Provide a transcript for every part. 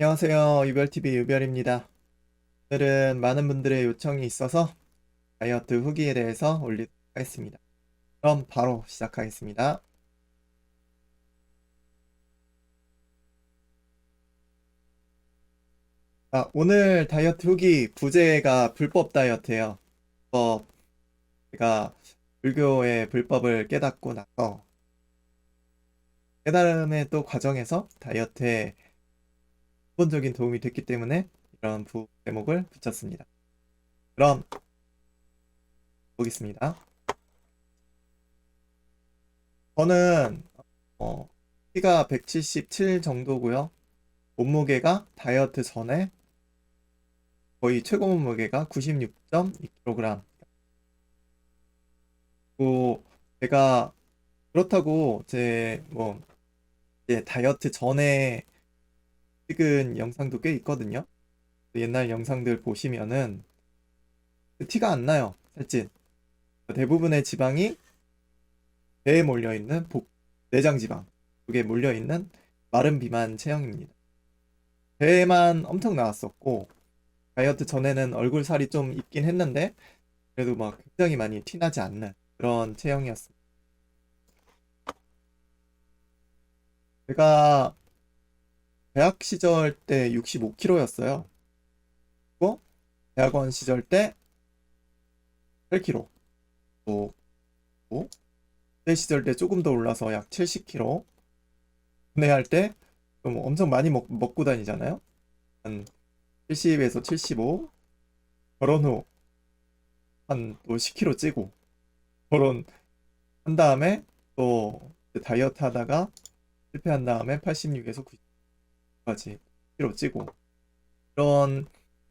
안녕하세요. 유별TV 유별입니다. 오늘은 많은 분들의 요청이 있어서 다이어트 후기에 대해서 올리도록 하겠습니다. 그럼 바로 시작하겠습니다. 오늘 다이어트 후기 부제가 불법 다이어트예요. 불법, 제가 불교의 불법을 깨닫고 나서 깨달음의 또 과정에서 다이어트에 기본적인 도움이 됐기 때문에 이런 부 제목을 붙였습니다. 그럼 보겠습니다. 저는 키가 177 정도고요. 몸무게가 다이어트 전에 거의 최고 몸무게가 96.2kg. 그리고 제가 그렇다고 이제 다이어트 전에 찍은 영상도 꽤 있거든요. 옛날 영상들 보시면은 티가 안 나요. 살찐. 대부분의 지방이 배에 몰려있는 내장 지방, 그게 몰려있는 마른 비만 체형입니다. 배만 엄청 나왔었고 다이어트 전에는 얼굴 살이 좀 있긴 했는데 그래도 막 굉장히 많이 티나지 않는 그런 체형이었습니다. 제가 대학 시절 때 65kg였어요. 그리고 대학원 시절 때 8kg. 또 그때 시절 때 조금 더 올라서 약 70kg. 군대할 때 좀 엄청 많이 먹고 다니잖아요. 한 70에서 75. 결혼 후 한 또 10kg 찌고 결혼한 다음에 또 다이어트 하다가 실패한 다음에 86에서 90까지 kg 찌고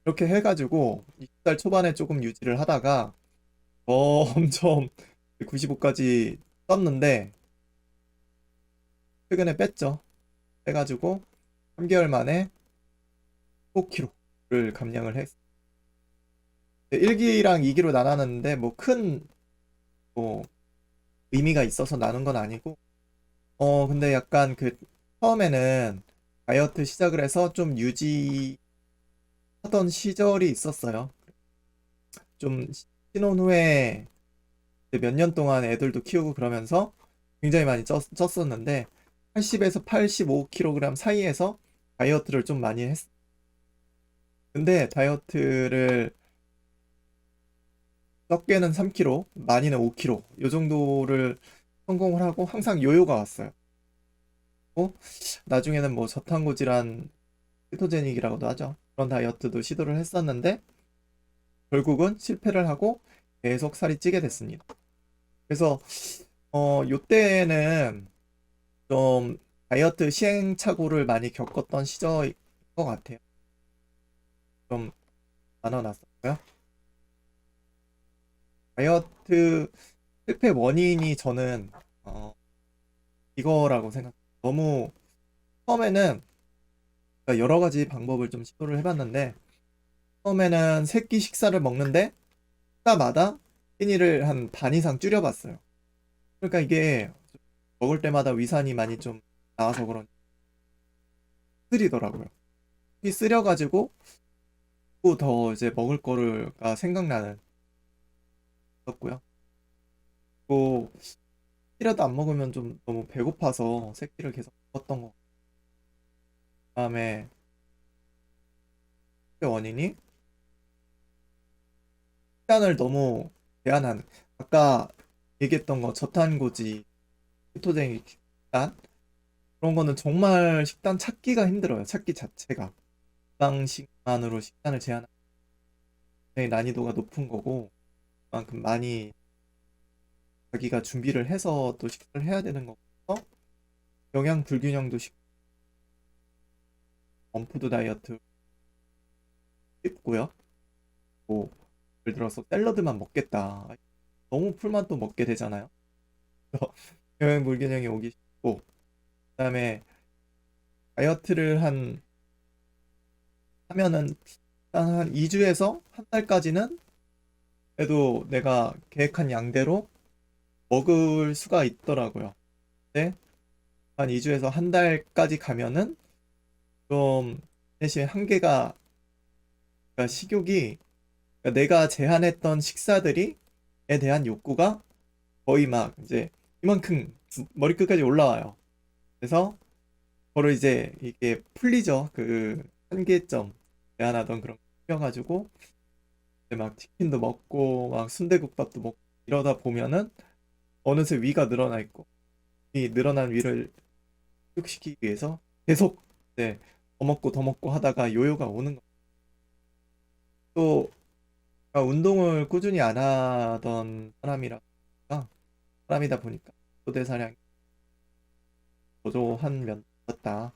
이렇게 해가지고 20살 초반에 조금 유지를 하다가 점점 95까지 떴는데 최근에 뺐죠. 빼가지고 3개월 만에 5kg를 감량을 했어요. 1기랑 2기로 나눴는데 뭐 의미가 있어서 나눈 건 아니고 근데 약간 처음에는 다이어트 시작을 해서 좀 유지하던 시절이 있었어요. 좀 신혼 후에 몇 년 동안 애들도 키우고 그러면서 굉장히 많이 쪘었는데 80에서 85kg 사이에서 다이어트를 좀 많이 했어요. 근데 다이어트를 적게는 3kg, 많이는 5kg 요 정도를 성공을 하고 항상 요요가 왔어요. 나중에는 뭐 저탄고 질환 키토제닉이라고도 하죠. 그런 다이어트도 시도를 했었는데 결국은 실패를 하고 계속 살이 찌게 됐습니다. 그래서 요때는 좀 다이어트 시행착오를 많이 겪었던 시절인 것 같아요. 좀 나눠놨었고요. 다이어트 실패 원인이 저는 이거라고 생각해요. 너무 처음에는 여러 가지 방법을 좀 시도를 해봤는데 처음에는 세끼 식사를 먹는데 식사마다 끼니를 한 반 이상 줄여봤어요. 그러니까 이게 먹을 때마다 위산이 많이 좀 나와서 그런지 쓰리더라고요. 이 쓰려가지고 또 더 이제 먹을 거가 생각나는 거였고요. 또 끼라도 안 먹으면 좀 너무 배고파서 새끼를 계속 먹었던 거. 그다음에 그 원인이 식단을 너무 제한하는. 아까 얘기했던 거 저탄고지, 키토제닉 식단 그런 거는 정말 식단 찾기가 힘들어요. 찾기 자체가. 방식만으로 식단을 제한하는 게 난이도가 높은 거고 그만큼 많이 자기가 준비를 해서 또 식사를 해야 되는 거고 영양 불균형도 원푸드 다이어트 쉽고요. 뭐 예를 들어서 샐러드만 먹겠다. 너무 풀만 또 먹게 되잖아요. 그래서 영양 불균형이 오기 쉽고 그다음에 다이어트를 하면은 한 2주에서 한 달까지는 그래도 내가 계획한 양대로 먹을 수가 있더라고요. 근데 한 2주에서 한 달까지 가면은 좀 대신 한계가, 그러니까 식욕이, 그러니까 내가 제한했던 식사들이 에 대한 욕구가 거의 막 이제 이만큼 머리끝까지 올라와요. 그래서 바로 이제 이게 풀리죠. 그 한계점 제한하던 그런 거 풀려가지고 이제 막 치킨도 먹고 막 순대국밥도 먹고 이러다 보면은 어느새 위가 늘어나 있고 이 늘어난 위를 축시키기 위해서 계속 이제 더 먹고 하다가 요요가 오는 거. 또 운동을 꾸준히 안 하던 사람이다 보니까 소대사량이 저조한 면도 있었다.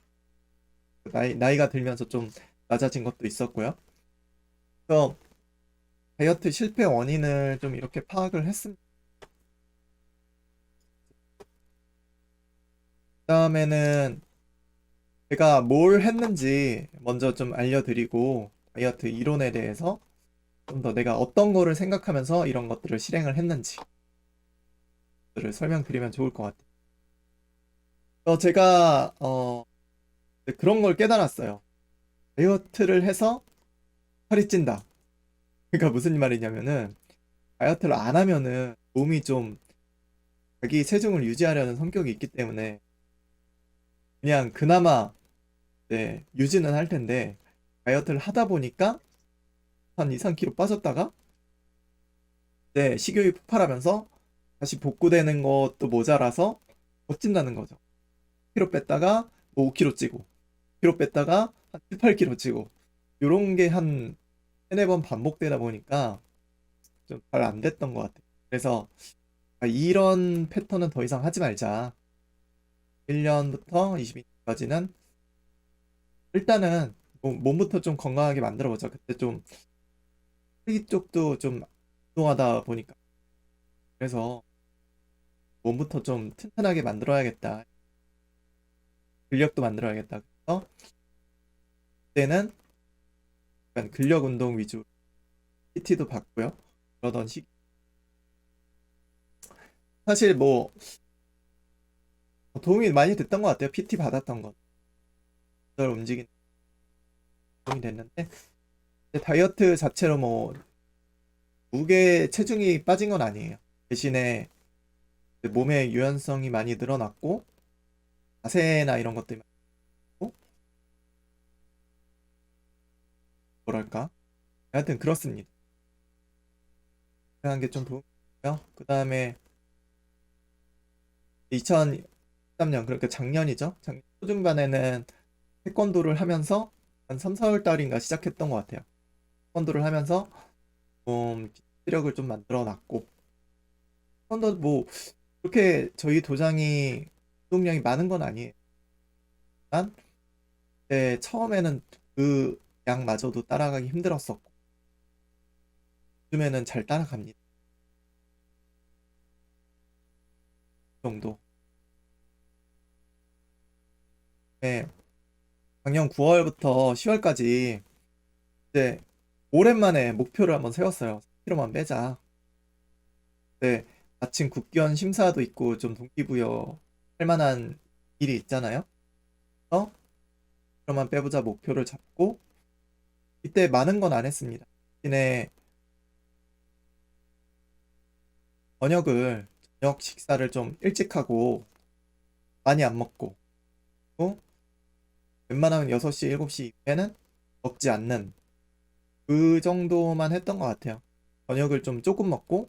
나이가 들면서 좀 낮아진 것도 있었고요. 그래서 다이어트 실패 원인을 좀 이렇게 파악을 했습니다. 그다음에는 제가 뭘 했는지 먼저 좀 알려드리고 다이어트 이론에 대해서 좀 더 내가 어떤 거를 생각하면서 이런 것들을 실행을 했는지를 설명드리면 좋을 것 같아요. 제가 그런 걸 깨달았어요. 다이어트를 해서 살이 찐다. 그러니까 무슨 말이냐면은 다이어트를 안 하면은 몸이 좀 자기 체중을 유지하려는 성격이 있기 때문에 그냥 그나마 네, 유지는 할 텐데 다이어트를 하다 보니까 한 2, 3kg 빠졌다가 네, 식욕이 폭발하면서 다시 복구되는 것도 모자라서 못 찐다는 거죠. 1kg 뺐다가 뭐 5kg 찌고 1kg 뺐다가 한 7, 8kg 찌고 요런 게 한 세네 번 반복되다 보니까 좀 잘 안 됐던 것 같아요. 그래서 이런 패턴은 더 이상 하지 말자. 1년부터 22년까지는 일단은 몸부터 좀 건강하게 만들어 보자. 그때 좀 허리 쪽도 좀 운동하다 보니까 그래서 몸부터 좀 튼튼하게 만들어야겠다. 근력도 만들어야겠다. 그래서 그때는 약간 근력 운동 위주 PT도 받고요. 그러던 시기. 사실 뭐 도움이 많이 됐던 것 같아요. PT 받았던 건. 절 움직이는 도움이 됐는데 다이어트 자체로 뭐 무게 체중이 빠진 건 아니에요. 대신에 몸의 유연성이 많이 늘어났고 자세나 이런 것들이 많고 뭐랄까 하여튼 그렇습니다. 그런 게 좀 도움이고요. 그 다음에 2013년 그러니까 작년이죠. 작년 초중반에는 태권도를 하면서 한 3, 4월 달인가 시작했던 것 같아요. 태권도를 하면서 좀 체력을 좀 만들어 놨고 태권도 뭐 그렇게 저희 도장이 운동량이 많은 건 아니에요. 단 처음에는 그 양마저도 따라가기 힘들었었고 요즘에는 잘 따라갑니다. 그 정도. 네, 작년 9월부터 10월까지 이제 오랜만에 목표를 한번 세웠어요. 10kg만 빼자. 네, 마침 국견 심사도 있고 좀 동기부여 할 만한 일이 있잖아요. 그래서 10kg만 빼보자 목표를 잡고 이때 많은 건 안 했습니다. 대신에 저녁 식사를 좀 일찍 하고 많이 안 먹고 또 웬만하면 6시, 7시 이후에는 먹지 않는 그 정도만 했던 것 같아요. 저녁을 좀 조금 먹고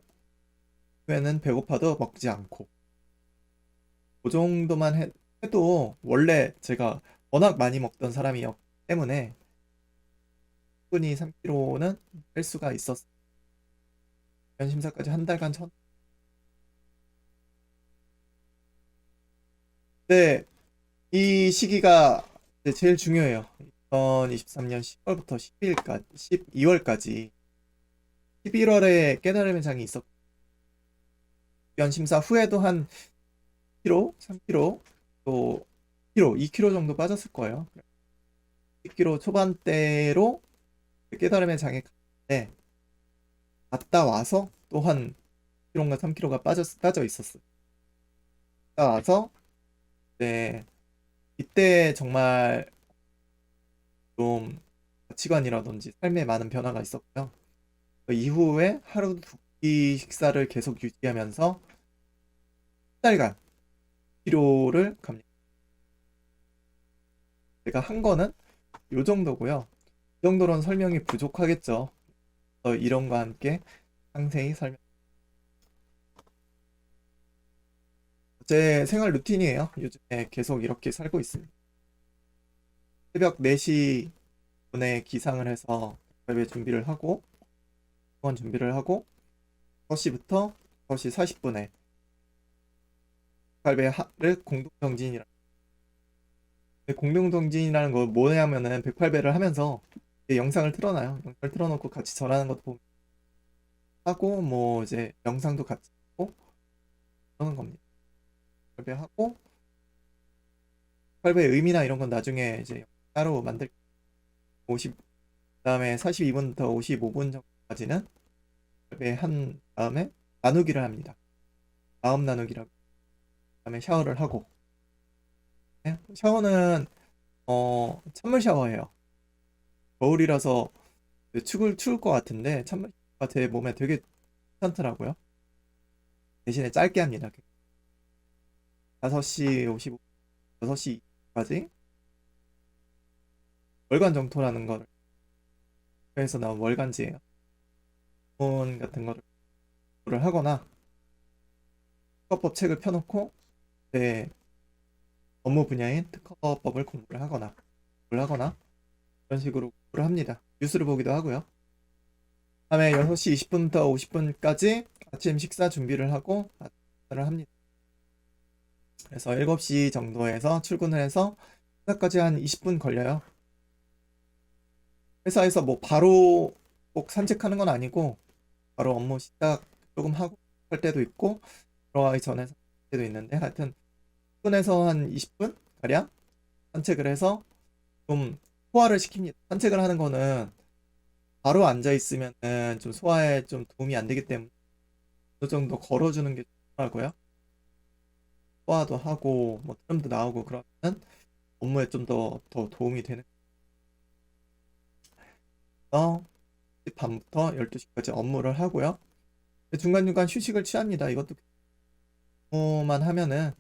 후에는 배고파도 먹지 않고 그 정도만 해도 원래 제가 워낙 많이 먹던 사람이었기 때문에 충분히 3kg는 뺄 수가 있었어요. 면 심사까지 한 달간 네, 이 시기가 이제 제일 중요해요. 2023년 10월부터 12일까지, 12월까지 11월에 깨달음의 장이 있었고 면 심사 후에도 한 kg, 3kg, 또 2kg, 2kg 정도 빠졌을 거예요. 10kg 초반대로 깨달음의 장에 갔는데 갔다 와서 또 한 1kg인가 3kg가 빠져 있었어요. 갔다 와서 네, 이때 정말 좀 가치관이라든지 삶에 많은 변화가 있었고요. 그 이후에 하루 두 끼 식사를 계속 유지하면서 한 달간 피로를 감량. 제가 한 거는 요 정도고요. 이 정도로는 설명이 부족하겠죠. 이론과 함께 상세히 설명. 제 생활 루틴이에요. 요즘에 계속 이렇게 살고 있습니다. 새벽 4시 분에 기상을 해서 발배 준비를 하고, 수원 준비를 하고, 6시부터 6시 40분에 발배를 공동정진이라. 공동정진이라는 거 뭐냐면은 108배를 하면서 영상을 틀어놔요. 영상을 틀어놓고 같이 절하는 것도 보고 하고, 뭐 이제 영상도 같이 보고 그러는 겁니다. 발배하고, 8배의 의미나 이런 건 나중에 이제 따로 만들 50, 그다음에 42분부터 55분 정도까지는 발배한 다음에 나누기를 합니다. 마음 나누기라고. 그다음에 샤워를 하고. 네? 샤워는 찬물 샤워예요. 겨울이라서 추울 것 같은데 찬물 샤워가 제 몸에 되게 괜찮더라고요. 대신에 짧게 합니다. 5시 55, 6시까지 월간 정토라는 거를 회에서 나온 월간지예요. 문 같은 거를 하거나 특허법 책을 펴놓고 제 업무 분야인 특허법을 공부를 하거나 그런 식으로 공부를 합니다. 뉴스를 보기도 하고요. 다음에 6시 20분부터 50분까지 아침 식사 준비를 하고 식사를 합니다. 그래서 7시 정도에서 출근을 해서 회사까지 한 20분 걸려요. 회사에서 뭐 바로 꼭 산책하는 건 아니고 바로 업무 시작 조금 하고 할 때도 있고 들어가기 전에 할 때도 있는데 하여튼 출근해서 한 20분 가량 산책을 해서 좀 소화를 시킵니다. 산책을 하는 거는 바로 앉아 있으면은 좀 소화에 좀 도움이 안 되기 때문에 어느 정도 걸어주는 게 좋더라고요. 소화도 하고 뭐 땀도 나오고 그러면 업무에 좀 더 도움이 되는. 그래서 밤부터 12시까지 업무를 하고요. 중간중간 휴식을 취합니다. 이것도 업무만 하면은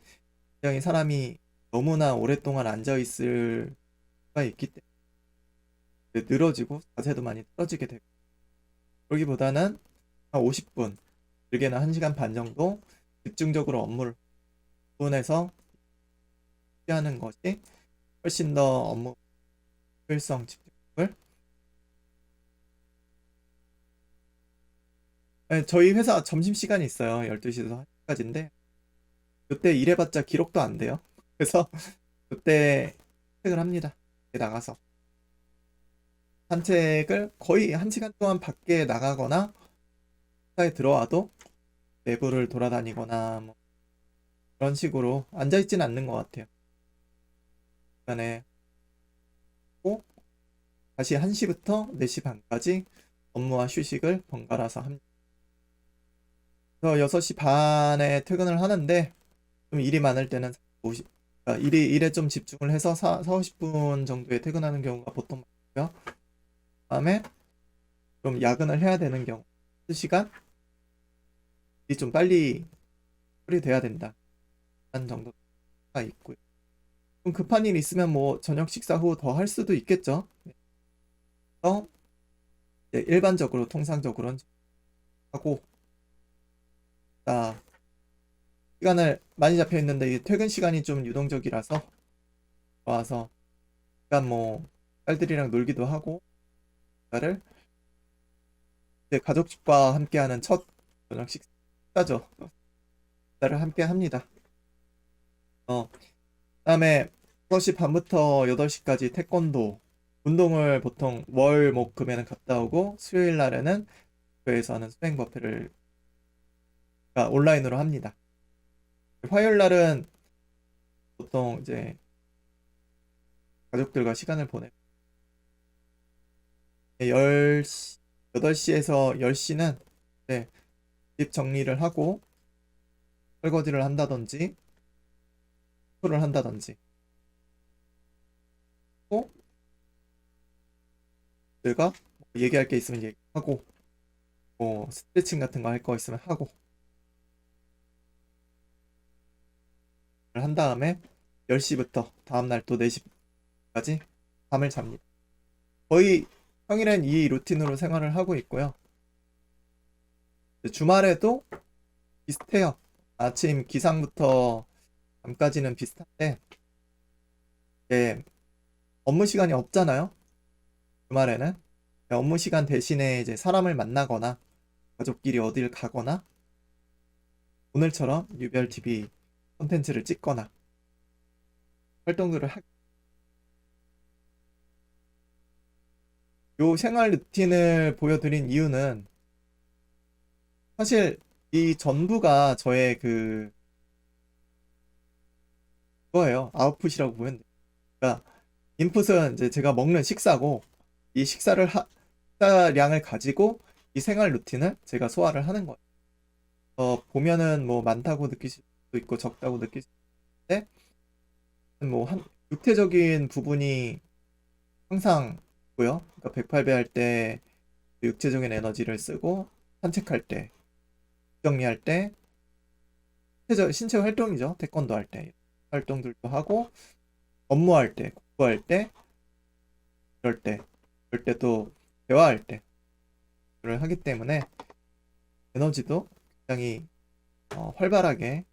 굉장히 사람이 너무나 오랫동안 앉아 있을 수가 있기 때문에 늘어지고 자세도 많이 떨어지게 되고 그러기보다는 한 50분, 길게는 1시간 반 정도 집중적으로 업무를 분해서 하는 것이 훨씬 더 업무 효율성 집중을. 네, 저희 회사 점심시간이 있어요. 12시에서 1시까지인데 그때 일해봤자 기록도 안 돼요. 그래서 그때 산책을 합니다. 밖에 나가서 산책을 거의 1시간 동안 밖에 나가거나 회사에 들어와도 내부를 돌아다니거나 뭐 그런 식으로 앉아있지는 않는 것 같아요. 시간에 꼭 다시 1시부터 4시 반까지 업무와 휴식을 번갈아서 합니다. 그래서 6시 반에 퇴근을 하는데 좀 일이 많을 때는 50, 일에 좀 집중을 해서 4, 50분 정도에 퇴근하는 경우가 보통 많고요. 다음에 좀 야근을 해야 되는 경우 1시간 좀 빨리 처리돼야 된다. 한 정도가 있고요. 좀 급한 일 있으면 뭐 저녁 식사 후 더 할 수도 있겠죠. 그래서 이제 일반적으로 통상적으로는 하고 시간을 많이 잡혀 있는데 이 퇴근 시간이 좀 유동적이라서 와서 약간 뭐 딸들이랑 놀기도 하고 식사를 이제 가족과 함께하는 첫 저녁 식사죠. 식사를 함께 합니다. 그다음에 6시 반부터 8시까지 태권도 운동을 보통 월, 목, 금에는 갔다 오고 수요일 날에는 교회에서 하는 수행 법회를 온라인으로 합니다. 화요일 날은 보통 이제 가족들과 시간을 보내 10시, 8시에서 10시는 집 정리를 하고 설거지를 한다든지 청소를 한다든지 또 들과 얘기할 게 있으면 얘기하고 뭐 스트레칭 같은 거 할 거 있으면 하고 한 다음에 10시부터 다음날 또 4시까지 잠을 잡니다. 거의 평일엔 이 루틴으로 생활을 하고 있고요. 주말에도 비슷해요. 아침 기상부터 밤까지는 비슷한데 이제 업무 시간이 없잖아요. 주말에는 업무 시간 대신에 이제 사람을 만나거나 가족끼리 어딜 가거나 오늘처럼 유별 TV 콘텐츠를 찍거나 활동들을 요 생활 루틴을 보여드린 이유는 사실 이 전부가 저의 그거예요. 아웃풋이라고 보면 돼요. 그러니까 인풋은 이제 제가 먹는 식사고 이 식사량을 가지고 이 생활 루틴을 제가 소화를 하는 거예요. 보면은 뭐 많다고 느끼실 수도 있고 적다고 느끼실 수도 있는데 뭐 한 육체적인 부분이 항상 있고요. 그러니까 108배 할 때 육체적인 에너지를 쓰고 산책할 때, 정리할 때 신체 활동이죠. 태권도 할 때 활동들도 하고 업무할 때, 공부할 때, 그럴 때 또 대화할 때를 하기 때문에 에너지도 굉장히 활발하게